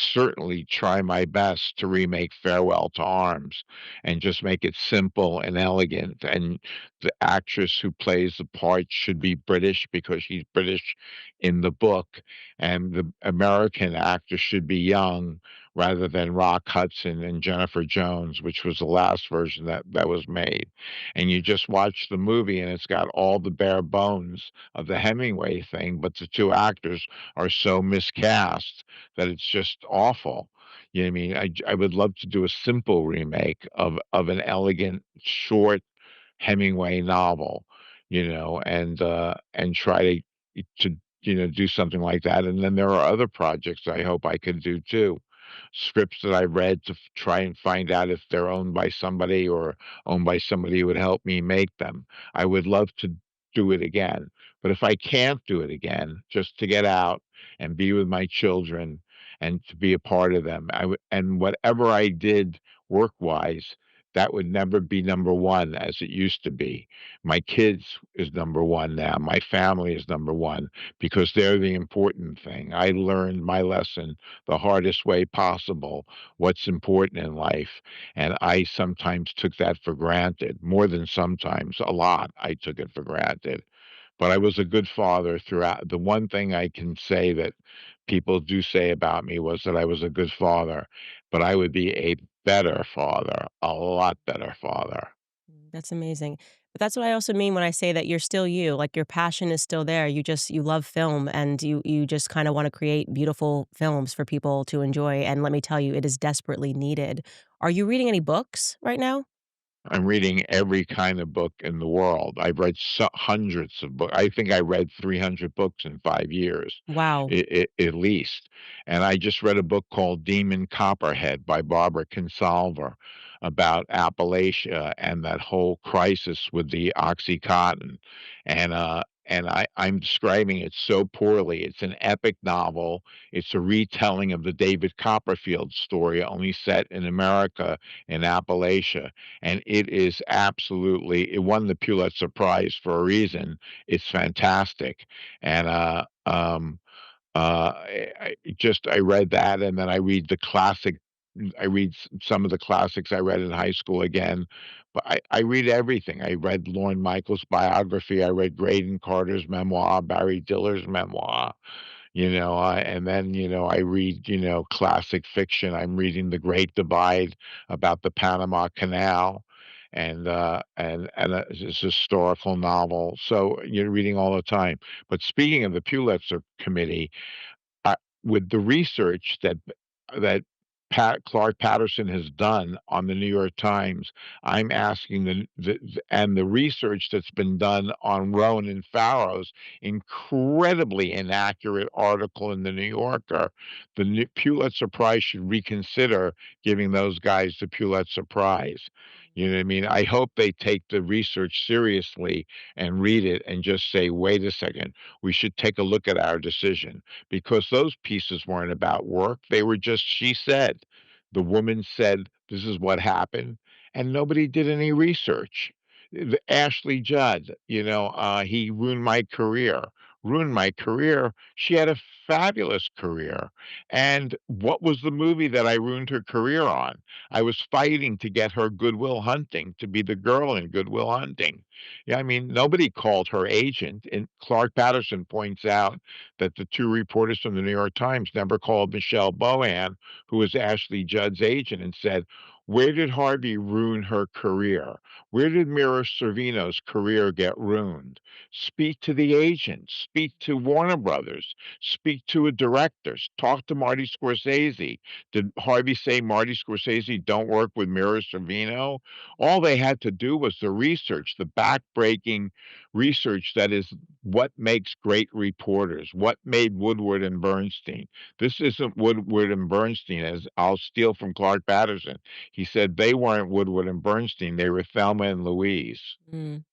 [SPEAKER 2] try my best to remake Farewell to Arms and just make it simple and elegant. And the actress who plays the part should be British because she's British in the book, and the American actor should be young rather than Rock Hudson and Jennifer Jones, which was the last version that was made. And you just watch the movie, and it's got all the bare bones of the Hemingway thing, but the two actors are so miscast that it's just awful. You know what I mean? I would love to do a simple remake of an elegant, short Hemingway novel, and try to do something like that. And then there are other projects I hope I could do too. Scripts that I read to try and find out if they're owned by somebody or owned by somebody who would help me make them. I would love to do it again. But if I can't do it again, just to get out and be with my children and to be a part of them, and whatever I did work wise, that would never be number one as it used to be. My kids is number one now. My family is number one because they're the important thing. I learned my lesson the hardest way possible, what's important in life. And I sometimes took that for granted, more than sometimes, a lot. I took it for granted. But I was a good father throughout. The one thing I can say that people do say about me was that I was a good father, but I would be a better father, a lot better father.
[SPEAKER 1] That's amazing. But that's what I also mean when I say that you're still you. Like, your passion is still there. You love film, and you just kind of want to create beautiful films for people to enjoy. And let me tell you, it is desperately needed. Are you reading any books right now?
[SPEAKER 2] I'm reading every kind of book in the world. I've read hundreds of books. I think I read 300 books in 5 years,
[SPEAKER 1] Wow.
[SPEAKER 2] at least. And I just read a book called Demon Copperhead by Barbara Consalver about Appalachia and that whole crisis with the OxyContin. I'm describing it so poorly. It's an epic novel. It's a retelling of the David Copperfield story, only set in America in Appalachia, and it is absolutely, it won the Pulitzer Prize for a reason. It's fantastic, and I read that, and then I read the classic. I read some of the classics I read in high school again, but I read everything. I read Lorne Michaels' biography. I read Graydon Carter's memoir, Barry Diller's memoir. And then, I read, classic fiction. I'm reading The Great Divide about the Panama Canal, and it's a historical novel. So you're reading all the time. But speaking of the Pulitzer Committee, I with the research that Clark Patterson has done on the New York Times, I'm asking the research that's been done on Rowan and Farrow's incredibly inaccurate article in the New Yorker. The Pulitzer Prize should reconsider giving those guys the Pulitzer Prize. You know what I mean? I hope they take the research seriously and read it and just say, wait a second, we should take a look at our decision, because those pieces weren't about work. They were just, she said. The woman said, this is what happened, and nobody did any research. Ashley Judd, he ruined my career. Ruined my career. She had a fabulous career. And what was the movie that I ruined her career on? I was fighting to get her Good Will Hunting to be the girl in Good Will Hunting. Yeah, I mean, nobody called her agent. And Clark Patterson points out that the two reporters from the New York Times never called Michelle Bohan, who was Ashley Judd's agent, and said, where did Harvey ruin her career? Where did Mira Sorvino's career get ruined? Speak to the agent. Speak to Warner Brothers. Speak to a director. Talk to Marty Scorsese. Did Harvey say Marty Scorsese don't work with Mira Sorvino? All they had to do was the research, the backbreaking research that is what makes great reporters, what made Woodward and Bernstein. This isn't Woodward and Bernstein, as I'll steal from Clark Patterson. He said they weren't Woodward and Bernstein, they were Thelma and Louise.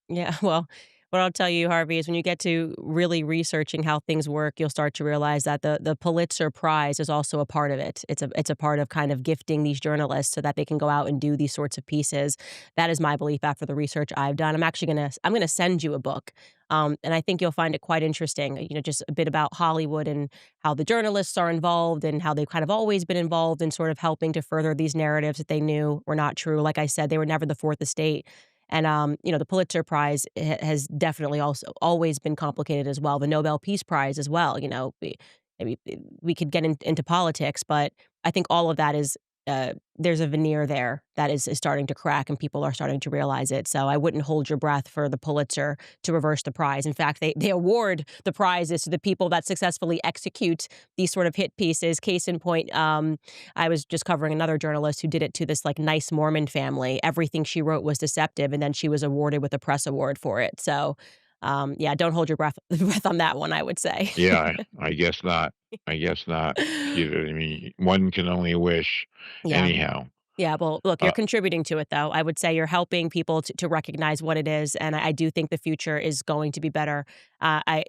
[SPEAKER 1] Yeah, well, what I'll tell you, Harvey, is when you get to really researching how things work, you'll start to realize that the Pulitzer Prize is also a part of it. It's a part of kind of gifting these journalists so that they can go out and do these sorts of pieces. That is my belief after the research I've done. I'm gonna send you a book, and I think you'll find it quite interesting. Just a bit about Hollywood and how the journalists are involved and how they've kind of always been involved in sort of helping to further these narratives that they knew were not true. Like I said, they were never the fourth estate. And, the Pulitzer Prize has definitely also always been complicated as well. The Nobel Peace Prize as well, we could get into politics, but I think all of that is, there's a veneer there that is starting to crack and people are starting to realize it. So I wouldn't hold your breath for the Pulitzer to reverse the prize. In fact, they award the prizes to the people that successfully execute these sort of hit pieces. Case in point, I was just covering another journalist who did it to this like nice Mormon family. Everything she wrote was deceptive, and then she was awarded with a press award for it. So, yeah, don't hold your breath breath on that one, I would say.
[SPEAKER 2] Yeah, I guess not. I guess not. You know what I mean? One can only wish.
[SPEAKER 1] Yeah.
[SPEAKER 2] Anyhow,
[SPEAKER 1] Yeah, well, look, you're
[SPEAKER 2] uh,
[SPEAKER 1] contributing to it, though. I would say you're helping people to recognize what it is, and I do think the future is going to be better. I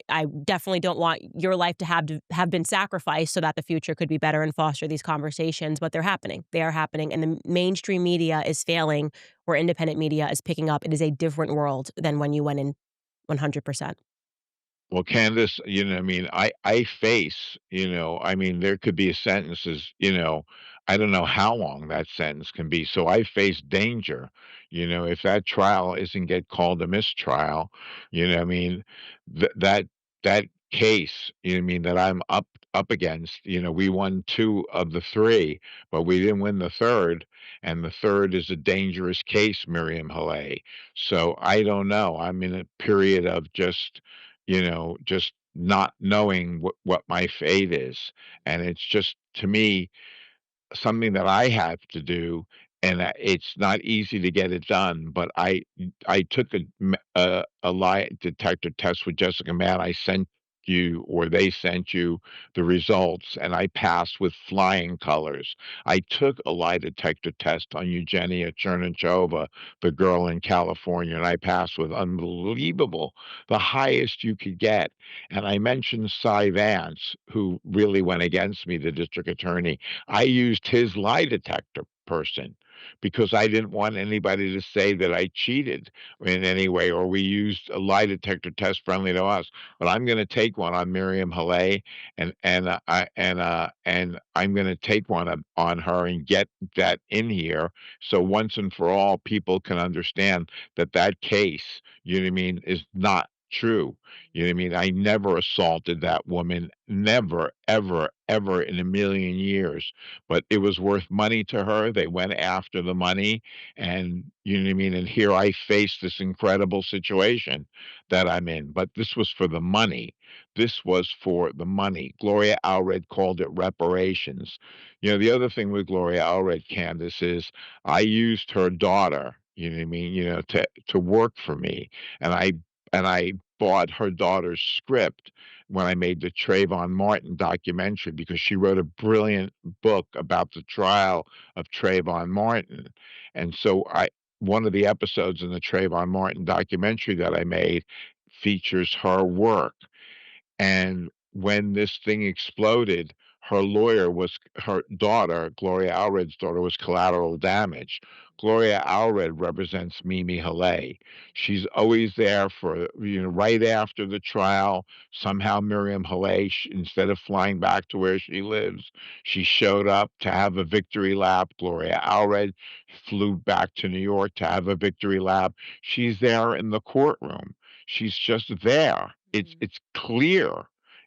[SPEAKER 1] definitely don't want your life to have been sacrificed so that the future could be better and foster these conversations, but they're happening. They are happening, and the mainstream media is failing where independent media is picking up. It is a different world than when you went in 100%.
[SPEAKER 2] well, Candace, I mean, I face, I mean, there could be sentences, I don't know how long that sentence can be. So I face danger, if that trial isn't get called a mistrial, I mean, that that case, I mean, that I'm up against, we won two of the three, but we didn't win the third, and the third is a dangerous case, Miriam Haley. So I don't know. I'm in a period of just not knowing what my fate is. And it's just, to me, something that I have to do. it's not easy to get it done, but I took a lie detector test with Jessica Mann. I sent you, or they sent you, the results, and I passed with flying colors. I took a lie detector test on Eugenia Chernachova, the girl in California, and I passed with unbelievable, the highest you could get. And I mentioned Cy Vance, who really went against me, the district attorney. I used his lie detector person because I didn't want anybody to say that I cheated in any way, or we used a lie detector test friendly to us. But I'm going to take one on Miriam Haley, and I'm going to take one on her and get that in here, so once and for all people can understand that that case, you know what I mean, is not true. You know what I mean? I never assaulted that woman, never, ever, ever in a million years. But it was worth money to her. They went after the money, and you know what I mean? And here I face this incredible situation that I'm in. But this was for the money. This was for the money. Gloria Allred called it reparations. You know, the other thing with Gloria Allred, Candace, is I used her daughter, you know what I mean, to work for me. And I bought her daughter's script when I made the Trayvon Martin documentary, because she wrote a brilliant book about the trial of Trayvon Martin. And so one of the episodes in the Trayvon Martin documentary that I made features her work. And when this thing exploded, her daughter, Gloria Allred's daughter, was collateral damage. Gloria Allred represents Mimi Haley. She's always there for, right after the trial. Somehow Miriam Haley, instead of flying back to where she lives, she showed up to have a victory lap. Gloria Allred flew back to New York to have a victory lap. She's there in the courtroom. She's just there. It's
[SPEAKER 1] Mhm.
[SPEAKER 2] it's clear.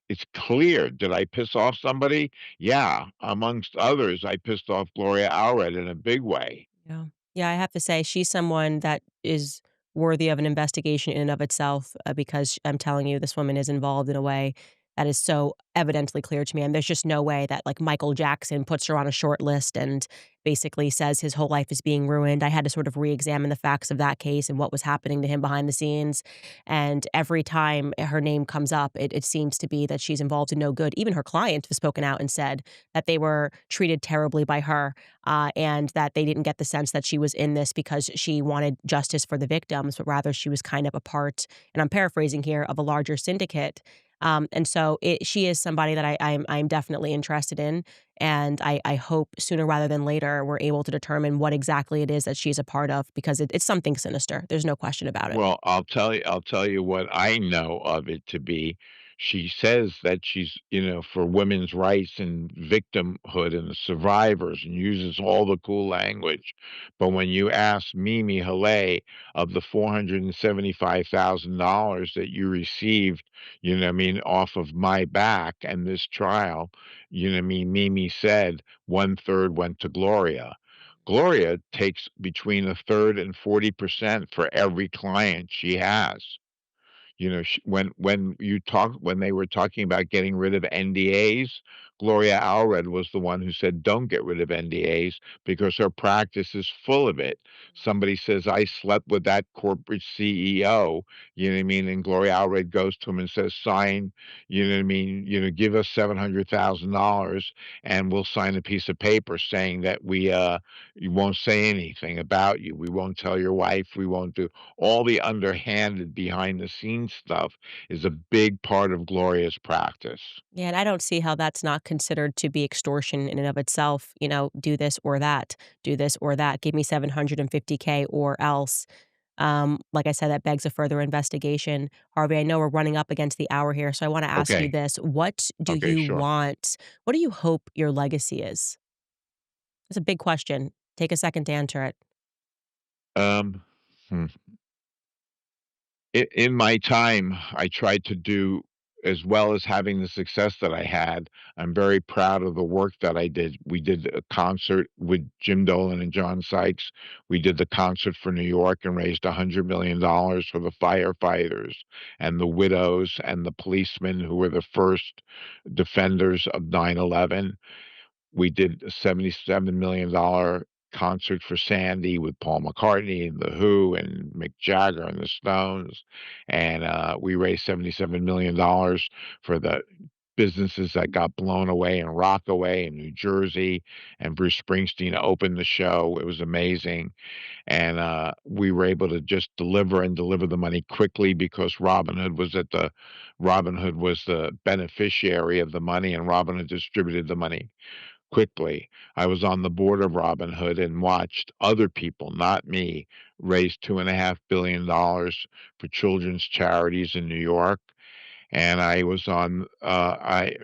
[SPEAKER 2] It's clear. Did I piss off somebody? Yeah. Amongst others, I pissed off Gloria Allred in a big way.
[SPEAKER 1] Yeah. Yeah, I have to say she's someone that is worthy of an investigation in and of itself, because I'm telling you, this woman is involved in a way that is so evidently clear to me, and there's just no way that, like, Michael Jackson puts her on a short list and basically says his whole life is being ruined. I had to sort of reexamine the facts of that case and what was happening to him behind the scenes, and every time her name comes up, it seems to be that she's involved in no good. Even her client has spoken out and said that they were treated terribly by her, and that they didn't get the sense that she was in this because she wanted justice for the victims, but rather she was kind of a part, and I'm paraphrasing here, of a larger syndicate. And so she is somebody that I'm definitely interested in, and I hope sooner rather than later we're able to determine what exactly it is that she's a part of, because it's something sinister. There's no question about it.
[SPEAKER 2] Well, I'll tell you what I know of it to be. She says that she's, for women's rights and victimhood and the survivors, and uses all the cool language. But when you ask Mimi Haley, of the $475,000 that you received, what I mean, off of my back and this trial, what I mean, Mimi said one third went to Gloria. Gloria takes between a third and 40% for every client she has. When they were talking about getting rid of NDAs, Gloria Allred was the one who said, "Don't get rid of NDAs because her practice is full of it." Somebody says, "I slept with that corporate CEO," you know what I mean? And Gloria Allred goes to him and says, "Sign, you know what I mean? Give us $700,000 and we'll sign a piece of paper saying that you won't say anything about you. We won't tell your wife. We won't do all the underhanded behind the scenes stuff is a big part of Gloria's practice."
[SPEAKER 1] Yeah, and I don't see how that's not considered to be extortion in and of itself. Do this or that, do this or that, give me 750K or else. Like I said, that begs a further investigation. Harvey, I know we're running up against the hour here, so I want to ask you
[SPEAKER 2] Okay.
[SPEAKER 1] this. What do
[SPEAKER 2] Okay,
[SPEAKER 1] you
[SPEAKER 2] sure.
[SPEAKER 1] want? What do you hope your legacy is? It's a big question. Take a second to answer it.
[SPEAKER 2] Um, hmm. In my time, I tried to do as well as having the success that I had. I'm very proud of the work that I did. We did a concert with Jim Dolan and John Sykes. We did the concert for New York and raised $100 million for the firefighters and the widows and the policemen who were the first defenders of 9/11. We did a $77 million concert for Sandy with Paul McCartney and The Who and Mick Jagger and the Stones, and, we raised $77 million for the businesses that got blown away in Rockaway in New Jersey, and Bruce Springsteen opened the show. It was amazing, and, we were able to just deliver and deliver the money quickly because Robinhood was the beneficiary of the money, and Robinhood distributed the money quickly. I was on the board of Robinhood and watched other people, not me, raise $2.5 billion for children's charities in New York, and I was on, I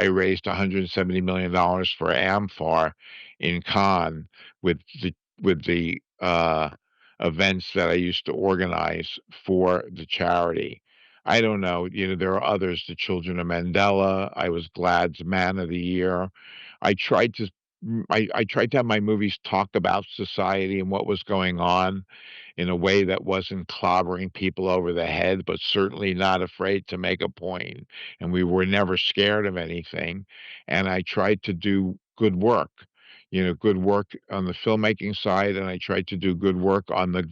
[SPEAKER 2] raised $170 million for Amphar in Cannes with the events that I used to organize for the charity. I don't know, there are others, the Children of Mandela. I was GLAAD's Man of the Year. I tried to I tried to have my movies talk about society and what was going on in a way that wasn't clobbering people over the head, but certainly not afraid to make a point, and we were never scared of anything, and I tried to do good work, good work on the filmmaking side, and I tried to do good work on the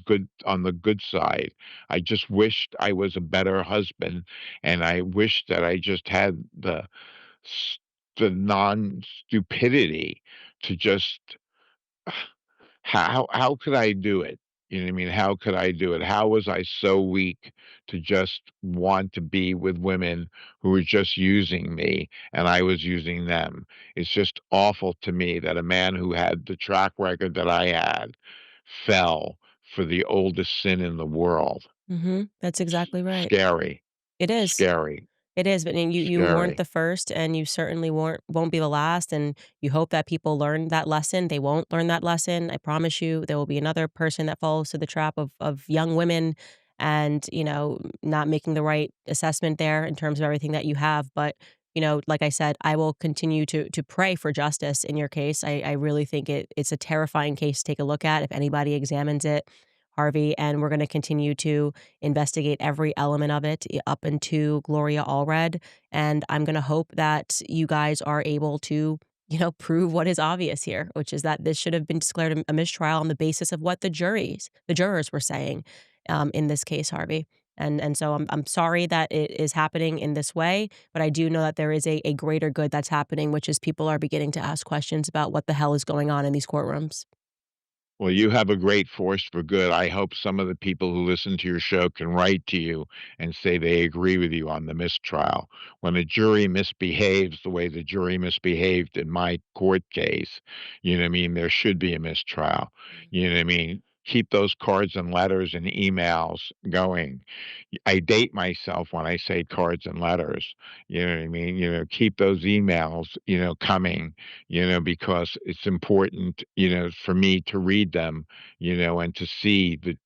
[SPEAKER 2] good side. I just wished I was a better husband, and I wished that I just had s the non-stupidity to just how could I do it? You know what I mean? How could I do it? How was I so weak to just want to be with women who were just using me and I was using them? It's just awful to me that a man who had the track record that I had fell for the oldest sin in the world.
[SPEAKER 1] Mhm. That's exactly right.
[SPEAKER 2] Scary,
[SPEAKER 1] It is.
[SPEAKER 2] scary,
[SPEAKER 1] It is, but and you weren't
[SPEAKER 2] scary.
[SPEAKER 1] the first, and you certainly won't be the last, and you hope that people learn that lesson. They won't learn that lesson. I promise you, there will be another person that falls to the trap of young women and, not making the right assessment there in terms of everything that you have. But, like I said, I will continue to pray for justice in your case. I really think it's a terrifying case to take a look at if anybody examines it, Harvey, and we're gonna continue to investigate every element of it up into Gloria Allred, and I'm gonna hope that you guys are able to, prove what is obvious here, which is that this should have been declared a mistrial on the basis of what the jurors were saying, in this case, Harvey. And so I'm sorry that it is happening in this way, but I do know that there is a greater good that's happening, which is people are beginning to ask questions about what the hell is going on in these courtrooms.
[SPEAKER 2] Well, you have a great force for good. I hope some of the people who listen to your show can write to you and say they agree with you on the mistrial. When a jury misbehaves the way the jury misbehaved in my court case, you know what I mean? There should be a mistrial. You know what I mean? Keep those cards and letters and emails going. I date myself when I say cards and letters. You know what I mean? Keep those emails, coming, because it's important, for me to read them, and to see the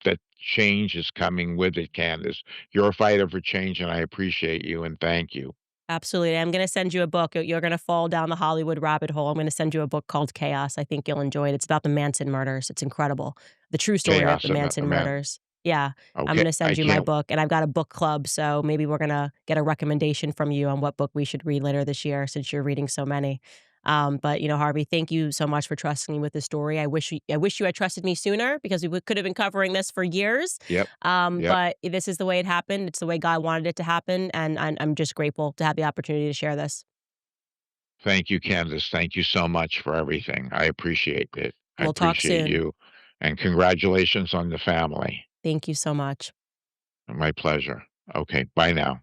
[SPEAKER 2] that change is coming with it, Candace. You're a fighter for change, and I appreciate you and thank you.
[SPEAKER 1] Absolutely. I'm gonna send you a book. You're gonna fall down the Hollywood rabbit hole. I'm gonna send you a book called Chaos. I think you'll enjoy it. It's about the Manson murders. It's incredible. The true story of
[SPEAKER 2] Chaos
[SPEAKER 1] the
[SPEAKER 2] and
[SPEAKER 1] Manson
[SPEAKER 2] man.
[SPEAKER 1] murders. Yeah. I'm
[SPEAKER 2] Okay,
[SPEAKER 1] gonna
[SPEAKER 2] I
[SPEAKER 1] send you my
[SPEAKER 2] can't.
[SPEAKER 1] book, and I've got a book club, so maybe we're gonna get a recommendation from you on what book we should read later this year since you're reading so many. But, Harvey, thank you so much for trusting me with this story. I wish you had trusted me sooner because we could have been covering this for years.
[SPEAKER 2] Yep, yep.
[SPEAKER 1] But this is the way it happened. It's the way God wanted it to happen, and I'm just grateful to have the opportunity to share this.
[SPEAKER 2] Thank you, Candace. Thank you so much for everything. I appreciate it. I
[SPEAKER 1] We'll talk
[SPEAKER 2] appreciate
[SPEAKER 1] soon.
[SPEAKER 2] you, and congratulations on the family.
[SPEAKER 1] Thank you so much.
[SPEAKER 2] My pleasure. Okay, bye now.